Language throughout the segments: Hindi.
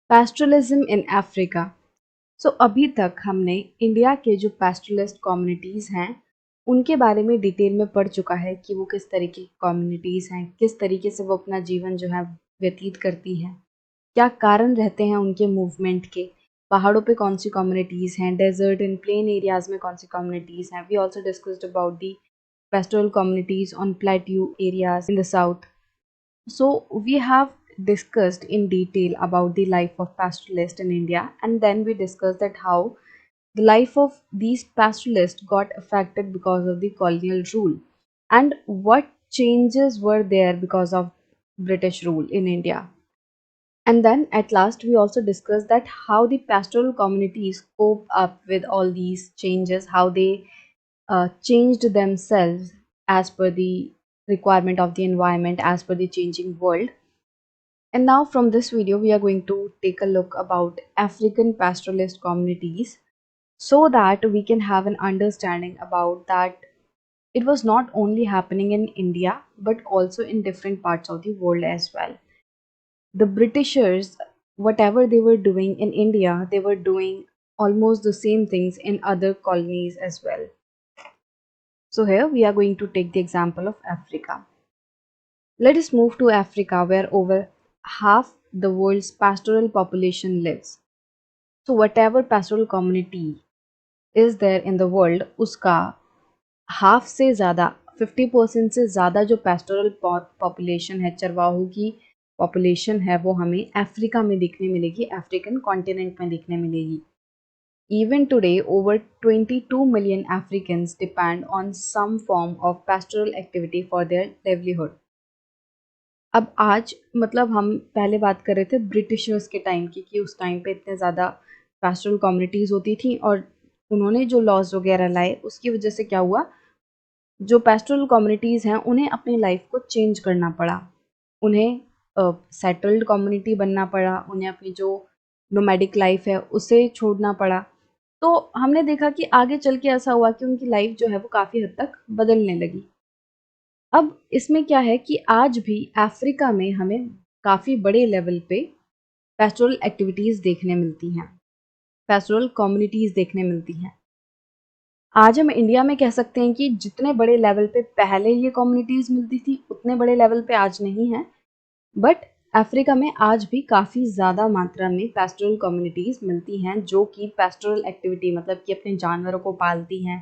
पैस्टरलिज्म इन अफ्रीका। सो अभी तक हमने इंडिया के जो पैस्टरलिस्ट कम्युनिटीज़ हैं उनके बारे में डिटेल में पढ़ चुका है कि वो किस तरीके की कम्युनिटीज़ हैं, किस तरीके से वो अपना जीवन जो है व्यतीत करती हैं, क्या कारण रहते हैं उनके मूवमेंट के, पहाड़ों पे कौन सी कम्युनिटीज़ हैं, डेजर्ट एंड प्लेन एरियाज़ में कौन सी कम्युनिटीज़ हैं। We also discussed about the pastoral communities on plateau areas in the south. So, we have discussed in detail about the life of pastoralists in India, and then we discussed that how the life of these pastoralists got affected because of the colonial rule, and what changes were there because of British rule in India. And then at last, we also discussed that how the pastoral communities cope up with all these changes, how they changed themselves as per the requirement of the environment, as per the changing world. And now from this video, we are going to take a look about African pastoralist communities so that we can have an understanding about that it was not only happening in India but also in different parts of the world as well. The Britishers, whatever they were doing in India, they were doing almost the same things in other colonies as well. So here we are going to take the example of Africa. Let us move to Africa where over half the world's pastoral population lives. So whatever pastoral community is there in the world, उसका हाफ से ज़्यादा 50% से ज़्यादा जो पेस्टोरल पॉपुलेशन है, चरवाहों की पॉपुलेशन है, वो हमें अफ्रीका में दिखने मिलेगी, अफ्रीकन कॉन्टिनेंट में दिखने मिलेगी. Even today, over 22 million Africans depend on some form of pastoral activity for their livelihood. अब आज मतलब हम पहले बात कर रहे थे ब्रिटिशर्स के टाइम की कि उस टाइम पे इतने ज़्यादा पेस्टोरल कम्युनिटीज़ होती थी और उन्होंने जो लॉज वगैरह लाए उसकी वजह से क्या हुआ, जो पेस्टोरल कम्युनिटीज़ हैं उन्हें अपनी लाइफ को चेंज करना पड़ा, उन्हें सेटल्ड कम्युनिटी बनना पड़ा, उन्हें अपनी जो नोमैडिक लाइफ है उसे छोड़ना पड़ा. तो हमने देखा कि आगे चल के ऐसा हुआ कि उनकी लाइफ जो है वो काफ़ी हद तक बदलने लगी. अब इसमें क्या है कि आज भी अफ्रीका में हमें काफ़ी बड़े लेवल पे पेस्टोरल एक्टिविटीज़ देखने मिलती हैं, पेस्टोरल कम्युनिटीज़ देखने मिलती हैं. आज हम इंडिया में कह सकते हैं कि जितने बड़े लेवल पे पहले ये कम्युनिटीज़ मिलती थी उतने बड़े लेवल पे आज नहीं है, बट अफ्रीका में आज भी काफ़ी ज़्यादा मात्रा में पेस्टोरल कम्युनिटीज़ मिलती हैं जो कि पेस्टोरल एक्टिविटी मतलब कि अपने जानवरों को पालती हैं,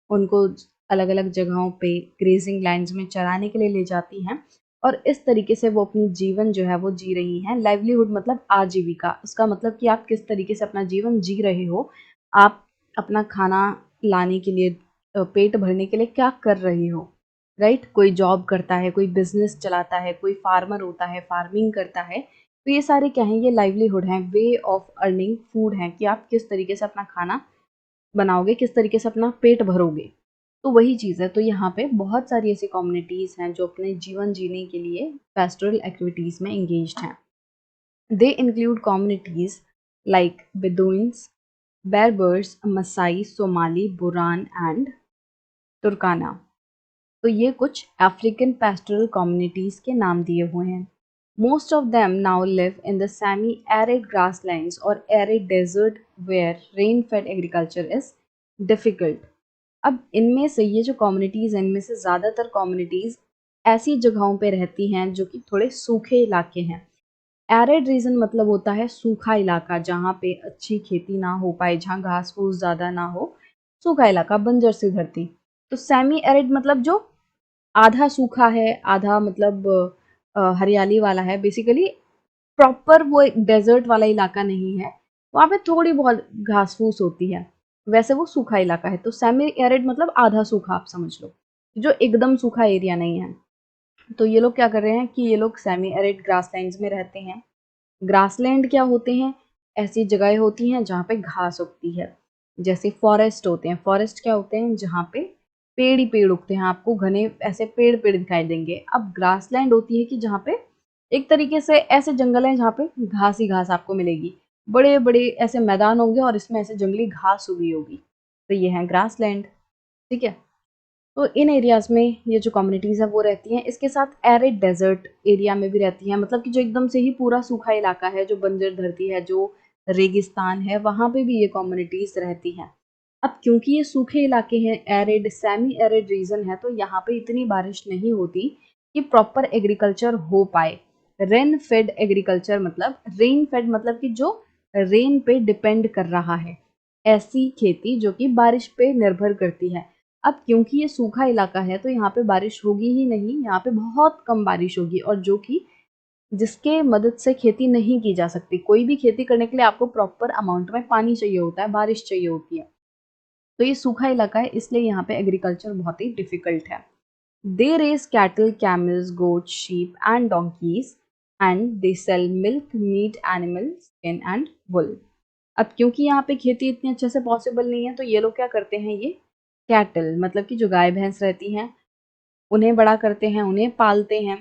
उनको अलग अलग जगहों पे ग्रेजिंग लैंड्स में चराने के लिए ले जाती हैं और इस तरीके से वो अपनी जीवन जो है वो जी रही हैं. लाइवलीहुड मतलब आजीविका, इसका मतलब कि आप किस तरीके से अपना जीवन जी रहे हो, आप अपना खाना लाने के लिए, पेट भरने के लिए क्या कर रहे हो, राइट. कोई जॉब करता है, कोई बिजनेस चलाता है, कोई फार्मर होता है, फार्मिंग करता है. तो ये सारे क्या हैं, ये लाइवलीहुड हैं, वे ऑफ अर्निंग फूड हैं कि आप किस तरीके से अपना खाना बनाओगे, किस तरीके से अपना पेट भरोगे. तो वही चीज़ है. तो यहाँ पे बहुत सारी ऐसी कम्युनिटीज़ हैं जो अपने जीवन जीने के लिए पेस्टोरल एक्टिविटीज़ में एंगेज्ड हैं. They include communities like Bedouins, Berbers, Maasai, Somali, Boran and Turkana. तो ये कुछ अफ्रीकन पेस्टोरल कम्युनिटीज़ के नाम दिए हुए हैं. Most of them now live in the semi arid grasslands और arid desert where rain fed agriculture is difficult. अब इनमें से ये जो कम्युनिटीज़ हैं, इनमें से ज़्यादातर कम्युनिटीज़ ऐसी जगहों पे रहती हैं जो कि थोड़े सूखे इलाके हैं. एरिड रीजन मतलब होता है सूखा इलाका, जहाँ पे अच्छी खेती ना हो पाए, जहाँ घास फूस ज़्यादा ना हो, सूखा इलाका, बंजर सी धरती. तो सेमी एरिड मतलब जो आधा सूखा है, आधा मतलब हरियाली वाला है. बेसिकली प्रॉपर वो एक डेजर्ट वाला इलाका नहीं है, वहाँ पे थोड़ी बहुत घास फूस होती है, वैसे वो सूखा इलाका है. तो सेमी एरिड मतलब आधा सूखा, आप समझ लो, जो एकदम सूखा एरिया नहीं है. तो ये लोग क्या कर रहे हैं कि ये लोग सेमी एरिड ग्रासलैंड्स में रहते हैं. ग्रासलैंड क्या होते हैं, ऐसी जगह होती हैं जहाँ पे घास उगती है. जैसे फॉरेस्ट होते हैं, फॉरेस्ट क्या होते हैं, जहाँ पे पेड़ ही पेड़ उगते हैं, आपको घने ऐसे पेड़ पेड़ दिखाई देंगे. अब ग्रासलैंड होती है कि जहाँ पे एक तरीके से ऐसे जंगल हैं जहाँ पे घास ही घास आपको मिलेगी, बड़े बड़े ऐसे मैदान होंगे और इसमें ऐसे जंगली घास उगी होगी. तो ये है ग्रासलैंड. ठीक है. तो इन एरियाज़ में ये जो कम्युनिटीज़ हैं वो रहती हैं। इसके साथ एरिड डेज़र्ट एरिया में भी रहती हैं, मतलब कि जो एकदम से ही पूरा सूखा इलाका है, जो बंजर धरती है, जो रेगिस्तान है, वहाँ पे भी ये कम्युनिटीज़ रहती हैं। अब क्योंकि ये सूखे इलाके हैं, एरिड सेमी एरिड रीजन है, तो यहाँ पे इतनी बारिश नहीं होती कि प्रॉपर एग्रीकल्चर हो पाए। रेन फेड एग्रीकल्चर मतलब रेन फेड मतलब कि जो रेन पे डिपेंड कर रहा है, ऐसी खेती जो कि बारिश पे निर्भर करती है। अब क्योंकि ये सूखा इलाका है तो यहाँ पे बारिश होगी ही नहीं, यहाँ पे बहुत कम बारिश होगी, और जो कि जिसके मदद से खेती नहीं की जा सकती। कोई भी खेती करने के लिए आपको प्रॉपर अमाउंट में पानी चाहिए होता है, बारिश चाहिए होती है। तो ये सूखा इलाका है, इसलिए यहाँ पे एग्रीकल्चर बहुत ही डिफिकल्ट है। They raise cattle, camels, goat, sheep and donkeys and they sell milk, meat, animal skin and wool. अब क्योंकि यहाँ पे खेती इतनी अच्छे से पॉसिबल नहीं है, तो ये लोग क्या करते हैं, ये कैटल मतलब कि जो गाय भैंस रहती हैं उन्हें बड़ा करते हैं, उन्हें पालते हैं।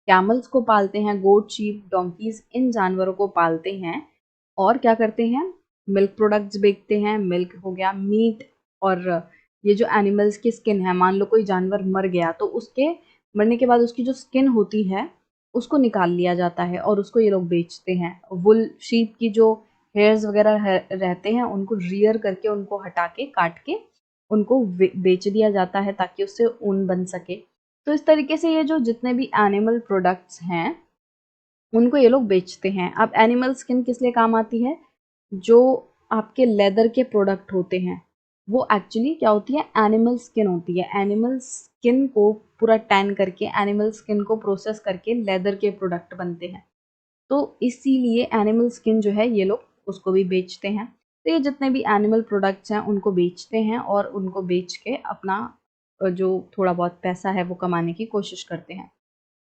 कैमल्स को पालते हैं, गोट, शीप, डोंकीज, इन जानवरों को पालते हैं। और क्या करते हैं, मिल्क प्रोडक्ट्स बेचते हैं, मिल्क हो गया, मीट, और ये जो एनिमल्स की स्किन है, मान लो कोई जानवर मर गया तो उसके मरने के बाद उसकी जो स्किन होती है उसको निकाल लिया जाता है और उसको ये लोग बेचते हैं। वुल, शीप की जो हेयर्स वगैरह रहते हैं उनको रियर करके, उनको हटा के, काट के उनको बेच दिया जाता है ताकि उससे ऊन बन सके। तो इस तरीके से ये जो जितने भी एनिमल प्रोडक्ट्स हैं उनको ये लोग बेचते हैं। अब एनिमल स्किन किस लिए काम आती है, जो आपके लेदर के प्रोडक्ट होते हैं वो एक्चुअली क्या होती है, एनिमल स्किन होती है। एनिमल स्किन को पूरा टैन करके, एनिमल स्किन को प्रोसेस करके लेदर के प्रोडक्ट बनते हैं। तो इसीलिए एनिमल स्किन जो है ये लोग उसको भी बेचते हैं। तो ये जितने भी एनिमल प्रोडक्ट्स हैं उनको बेचते हैं और उनको बेच के अपना जो थोड़ा बहुत पैसा है वो कमाने की कोशिश करते हैं।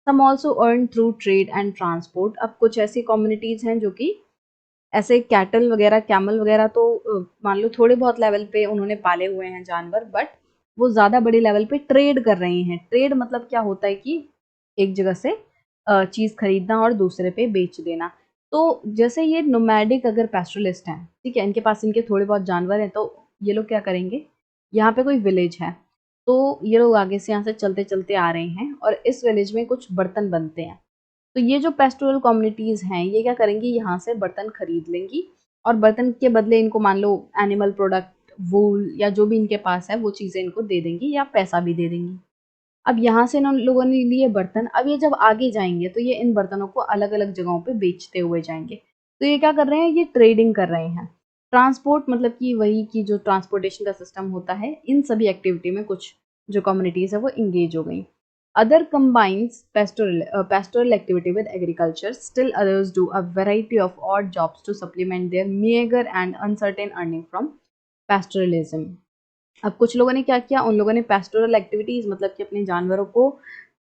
Some also earn through trade and transport. अब कुछ ऐसी कम्युनिटीज़ हैं जो कि ऐसे कैटल वगैरह, कैमल वगैरह तो मान लो थोड़े बहुत लेवल पे उन्होंने पाले हुए हैं जानवर, बट वो ज़्यादा बड़े लेवल पे ट्रेड कर रहे हैं। ट्रेड मतलब क्या होता है कि एक जगह से चीज़ खरीदना और दूसरे पे बेच देना। तो जैसे ये नोमैडिक अगर पैस्टोरलिस्ट हैं, ठीक है, इनके पास इनके थोड़े बहुत जानवर हैं, तो ये लोग क्या करेंगे, यहाँ पे कोई विलेज है तो ये लोग आगे से यहाँ से चलते चलते आ रहे हैं और इस विलेज में कुछ बर्तन बनते हैं। तो ये जो पेस्टोरल कम्युनिटीज़ हैं ये क्या करेंगी, यहाँ से बर्तन खरीद लेंगी और बर्तन के बदले इनको मान लो एनिमल प्रोडक्ट, वूल या जो भी इनके पास है वो चीज़ें इनको दे देंगी या पैसा भी दे देंगी। अब यहाँ से इन लोगों ने लिए बर्तन, अब ये जब आगे जाएंगे तो ये इन बर्तनों को अलग अलग जगहों पे बेचते हुए जाएंगे। तो ये क्या कर रहे हैं, ये ट्रेडिंग कर रहे हैं। ट्रांसपोर्ट मतलब कि वही की जो ट्रांसपोर्टेशन का सिस्टम होता है, इन सभी एक्टिविटी में कुछ जो कम्युनिटीज़ है वो इंगेज हो गई। Other combines pastoral activity with agriculture. Still others do a variety of odd jobs to supplement their meager and uncertain earning from pastoralism. अब कुछ लोगों ने क्या किया, उन लोगों ने पेस्टोरल एक्टिविटीज मतलब कि अपने जानवरों को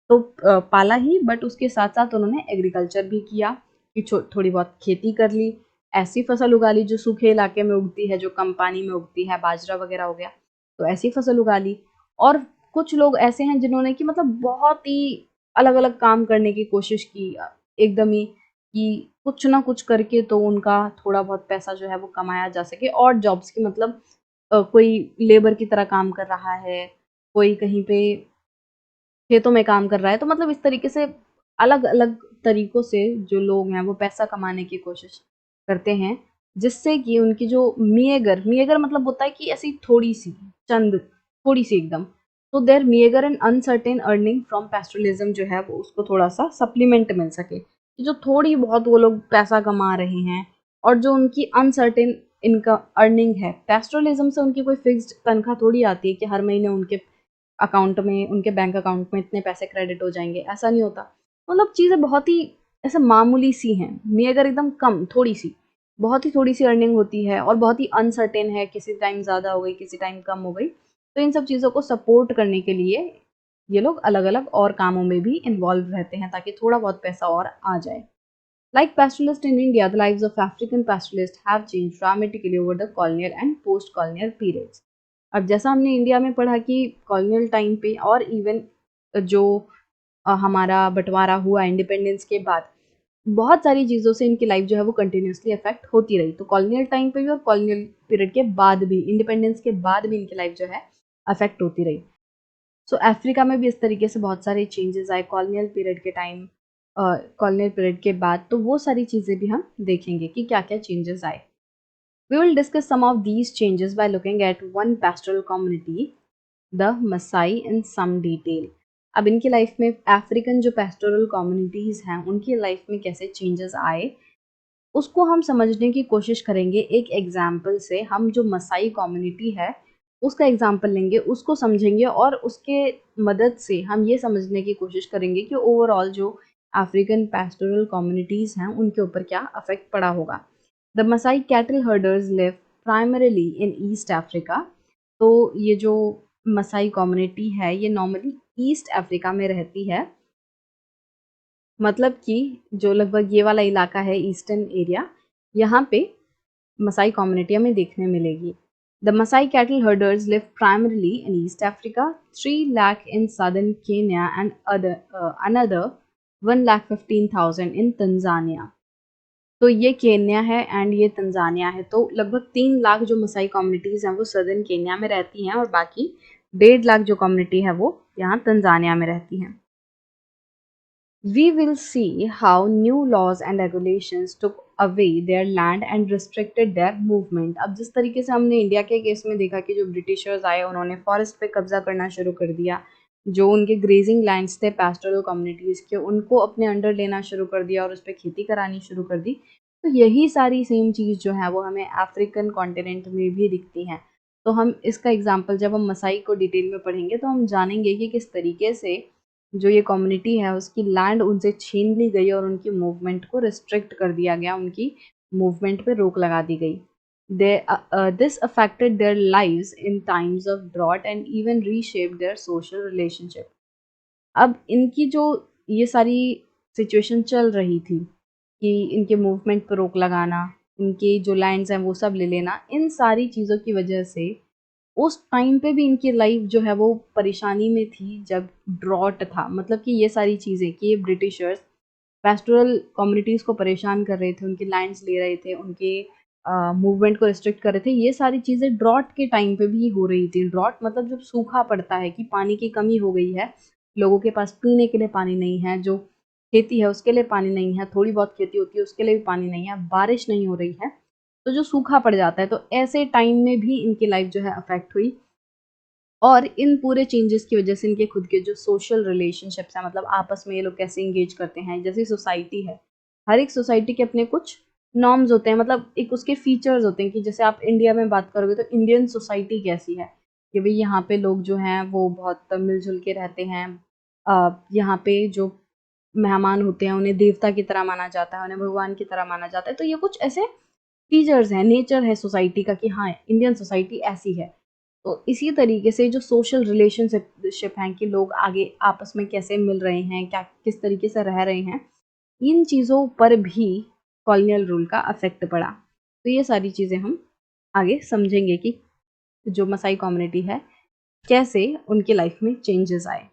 तो पाला ही, बट उसके साथ साथ उन्होंने एग्रीकल्चर भी किया कि थोड़ी बहुत खेती कर ली, ऐसी फसल उगा ली जो सूखे इलाके में उगती है, जो कम पानी में उगती है, बाजरा वगैरह हो गया, तो ऐसी फसल उगा ली। और कुछ लोग ऐसे हैं जिन्होंने कि मतलब बहुत ही अलग अलग काम करने की कोशिश की, एकदम ही कि कुछ ना कुछ करके तो उनका थोड़ा बहुत पैसा जो है वो कमाया जा सके। और जॉब्स की मतलब कोई लेबर की तरह काम कर रहा है, कोई कहीं पे खेतों में काम कर रहा है, तो मतलब इस तरीके से अलग-अलग तरीकों से जो लोग हैं वो पैसा कमाने की कोशिश करते हैं, जिससे कि उनकी जो मीएगर मतलब होता है कि ऐसी थोड़ी-सी, चंद, थोड़ी-सी एकदम, तो their meagre and uncertain earning from pastoralism जो है वो उसको थोड़ा-सा सप्लीमेंट मिल सके। कि जो थोड़ी बहुत वो लोग पैसा कमा रहे हैं और जो उनकी अनसर्टेन इनका अर्निंग है, पैस्टोरलिज्म से उनकी कोई फिक्स्ड तनख्वाह थोड़ी आती है कि हर महीने उनके अकाउंट में, उनके बैंक अकाउंट में इतने पैसे क्रेडिट हो जाएँगे, ऐसा नहीं होता। मतलब चीज़ें बहुत ही ऐसे मामूली-सी हैं, नहीं अगर एकदम कम, थोड़ी-सी, बहुत ही थोड़ी-सी अर्निंग होती है और बहुत ही अनसर्टेन है, किसी टाइम ज़्यादा हो गई, किसी टाइम कम हो गई। तो इन सब चीज़ों को सपोर्ट करने के लिए ये लोग अलग-अलग और कामों में भी इन्वॉल्व रहते हैं ताकि थोड़ा बहुत पैसा और आ जाए। Like pastoralists in India, the lives of African pastoralists have changed dramatically over the colonial and post-colonial periods. अब जैसा हमने इंडिया में पढ़ा कि कॉलोनियल टाइम पे और इवन जो हमारा बंटवारा हुआ इंडिपेंडेंस के बाद, बहुत सारी चीज़ों से इनकी लाइफ जो है वो कंटिन्यूसली अफेक्ट होती रही। तो कॉलोनियल टाइम पे भी और कॉलोनियल पीरियड के बाद भी, इंडिपेंडेंस के बाद भी इनकी लाइफ जो है अफेक्ट होती रही। सो अफ्रीका में भी इस तरीके से बहुत सारे चेंजेस आए कॉलोनियल पीरियड के टाइम, कॉलोनियल पीरियड के बाद, तो वो सारी चीज़ें भी हम देखेंगे कि क्या क्या चेंजेस आए। We will discuss some of these changes by looking at one pastoral community, the Maasai, in some detail. अब इनकी लाइफ में अफ्रीकन जो पेस्टोरल कम्युनिटीज़ हैं उनकी लाइफ में कैसे चेंजेस आए उसको हम समझने की कोशिश करेंगे एक एग्जाम्पल से। हम जो मसाई कम्युनिटी है उसका एग्जाम्पल लेंगे, उसको समझेंगे और उसके मदद से हम ये समझने की कोशिश करेंगे कि ओवरऑल जो अफ्रीकन पेस्टोरल कम्युनिटीज़ हैं उनके ऊपर क्या अफेक्ट पड़ा होगा। The Maasai cattle herders live primarily in East Africa. तो ये जो मसाई कम्युनिटी है ये नॉर्मली ईस्ट अफ्रीका में रहती है, मतलब कि जो लगभग ये वाला इलाका है ईस्टर्न एरिया, यहाँ पे मसाई कम्युनिटी हमें देखने मिलेगी। The Maasai cattle herders live primarily in East Africa, 3 lakh in southern Kenya and another 1,15,000 in Tanzania. तो ये केन्या है एंड ये तंजानिया है। तो लगभग 3 लाख जो मसाई कम्युनिटीज़ हैं वो सदर्न केन्या में रहती हैं और बाकी 1.5 लाख जो कम्युनिटी है वो यहाँ तंजानिया में रहती हैं। We will see how new laws and regulations took away their land and restricted their movement। अब जिस तरीके से हमने इंडिया के केस में देखा कि जो ब्रिटिशर्स आए उन्होंने फॉरेस्ट पे कब्जा करना शुरू कर दिया, जो उनके ग्रेजिंग लैंड्स थे पैस्टोरल कम्युनिटीज़ के उनको अपने अंडर लेना शुरू कर दिया और उस पर खेती करानी शुरू कर दी। तो यही सारी सेम चीज़ जो है वो हमें अफ्रीकन कॉन्टिनेंट में भी दिखती हैं। तो हम इसका एग्जाम्पल जब हम मसाई को डिटेल में पढ़ेंगे तो हम जानेंगे कि किस तरीके से जो ये कम्युनिटी है उसकी लैंड उनसे छीन ली गई और उनकी मूवमेंट को रिस्ट्रिक्ट कर दिया गया, उनकी मूवमेंट पे रोक लगा दी गई। This affected their lives in times of drought and even reshaped their social relationship. अब इनकी जो ये सारी सिचुएशन चल रही थी कि इनके मूवमेंट पर रोक लगाना, इनके जो लैंड्स हैं वो सब ले लेना, इन सारी चीज़ों की वजह से उस टाइम पे भी इनकी लाइफ जो है वो परेशानी में थी जब ड्रॉट था। मतलब कि ये सारी चीज़ें कि ये ब्रिटिशर्स पेस्टोरल कम्युनिटीज़ को परेशान कर रहे थे, उनके लैंड्स ले रहे थे, उनके मूवमेंट को रिस्ट्रिक्ट कर रहे थे। ये सारी चीज़ें ड्रॉट के टाइम पे भी हो रही थी। ड्रॉट मतलब जब सूखा पड़ता है कि पानी की कमी हो गई है, लोगों के पास पीने के लिए पानी नहीं है, जो खेती है उसके लिए पानी नहीं है, थोड़ी बहुत खेती होती है उसके लिए भी पानी नहीं है, बारिश नहीं हो रही है, तो जो सूखा पड़ जाता है, तो ऐसे टाइम में भी इनकी लाइफ जो है अफेक्ट हुई। और इन पूरे चेंजेस की वजह से इनके खुद के जो सोशल रिलेशनशिप्स हैं, मतलब आपस में ये लोग कैसे इंगेज करते हैं, जैसी सोसाइटी है, हर एक सोसाइटी के अपने कुछ नॉर्म्स होते हैं, मतलब एक उसके फीचर्स होते हैं कि जैसे आप इंडिया में बात करोगे तो इंडियन सोसाइटी कैसी है कि भाई यहाँ पे लोग जो हैं वो बहुत मिलजुल के रहते हैं। यहाँ पे जो मेहमान होते हैं उन्हें देवता की तरह माना जाता है, उन्हें भगवान की तरह माना जाता है। तो ये कुछ ऐसे फीचर्स हैं, नेचर है सोसाइटी का कि हाँ इंडियन सोसाइटी ऐसी है। तो इसी तरीके से जो सोशल रिलेशनशिप हैं कि लोग आगे आपस में कैसे मिल रहे हैं, क्या किस तरीके से रह रहे हैं, इन चीज़ों पर भी कॉलोनियल रूल का अफेक्ट पड़ा। तो ये सारी चीज़ें हम आगे समझेंगे कि जो मसाई कम्युनिटी है कैसे उनकी लाइफ में चेंजेस आए।